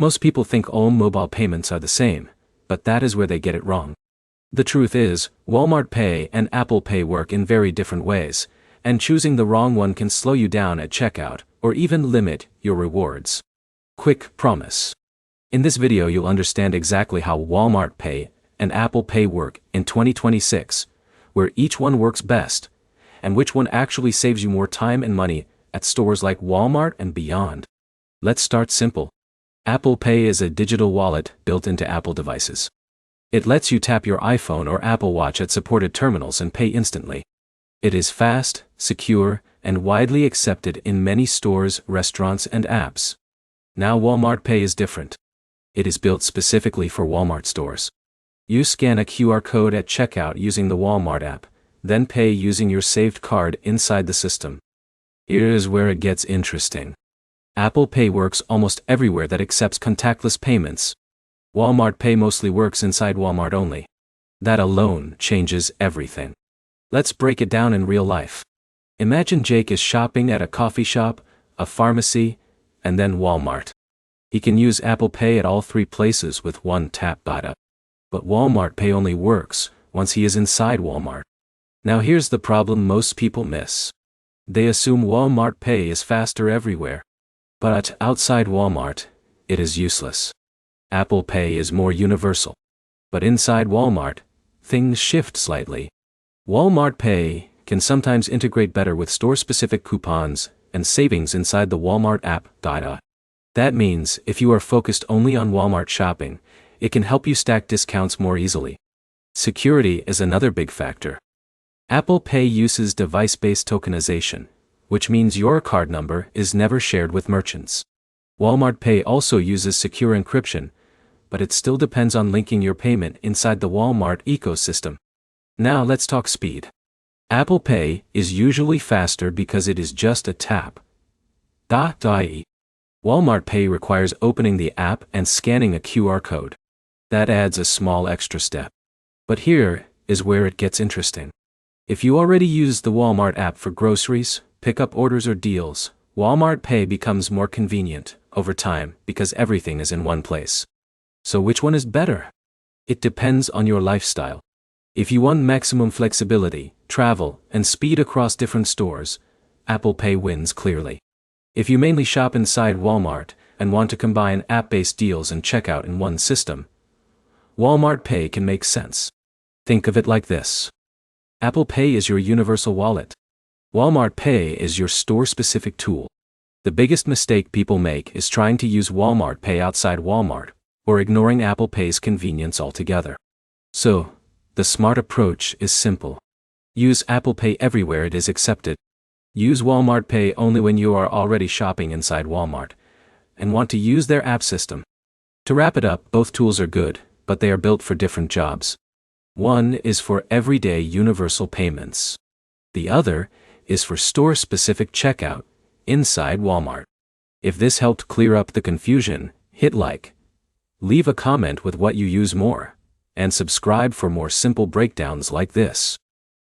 Most people think all mobile payments are the same, but that is where they get it wrong. The truth is, Walmart Pay and Apple Pay work in very different ways, and choosing the wrong one can slow you down at checkout, or even limit your rewards. Quick promise. In this video you'll understand exactly how Walmart Pay and Apple Pay work in 2026, where each one works best, and which one actually saves you more time and money at stores like Walmart and beyond. Let's start simple. Apple Pay is a digital wallet built into Apple devices. It lets you tap your iPhone or Apple Watch at supported terminals and pay instantly. It is fast, secure, and widely accepted in many stores, restaurants, and apps. Now Walmart Pay is different. It is built specifically for Walmart stores. You scan a QR code at checkout using the Walmart app, then pay using your saved card inside the system. Here is where it gets interesting. Apple Pay works almost everywhere that accepts contactless payments. Walmart Pay mostly works inside Walmart only. That alone changes everything. Let's break it down in real life. Imagine Jake is shopping at a coffee shop, a pharmacy, and then Walmart. He can use Apple Pay at all three places with one tap. But Walmart Pay only works once he is inside Walmart. Now here's the problem most people miss. They assume Walmart Pay is faster everywhere. But outside Walmart, it is useless. Apple Pay is more universal. But inside Walmart, things shift slightly. Walmart Pay can sometimes integrate better with store-specific coupons and savings inside the Walmart app. That means if you are focused only on Walmart shopping, it can help you stack discounts more easily. Security is another big factor. Apple Pay uses device-based tokenization, which means your card number is never shared with merchants. Walmart Pay also uses secure encryption, but it still depends on linking your payment inside the Walmart ecosystem. Now let's talk speed. Apple Pay is usually faster because it is just a tap. Walmart Pay requires opening the app and scanning a QR code. That adds a small extra step. But here is where it gets interesting. If you already use the Walmart app for groceries, pickup orders or deals, Walmart Pay becomes more convenient over time because everything is in one place. So which one is better? It depends on your lifestyle. If you want maximum flexibility, travel, and speed across different stores, Apple Pay wins clearly. If you mainly shop inside Walmart and want to combine app-based deals and checkout in one system, Walmart Pay can make sense. Think of it like this. Apple Pay is your universal wallet. Walmart Pay is your store-specific tool. The biggest mistake people make is trying to use Walmart Pay outside Walmart, or ignoring Apple Pay's convenience altogether. So, the smart approach is simple. Use Apple Pay everywhere it is accepted. Use Walmart Pay only when you are already shopping inside Walmart and want to use their app system. To wrap it up, both tools are good, but they are built for different jobs. One is for everyday universal payments. The other is for store-specific checkout inside Walmart. If this helped clear up the confusion, hit like. Leave a comment with what you use more, and subscribe for more simple breakdowns like this.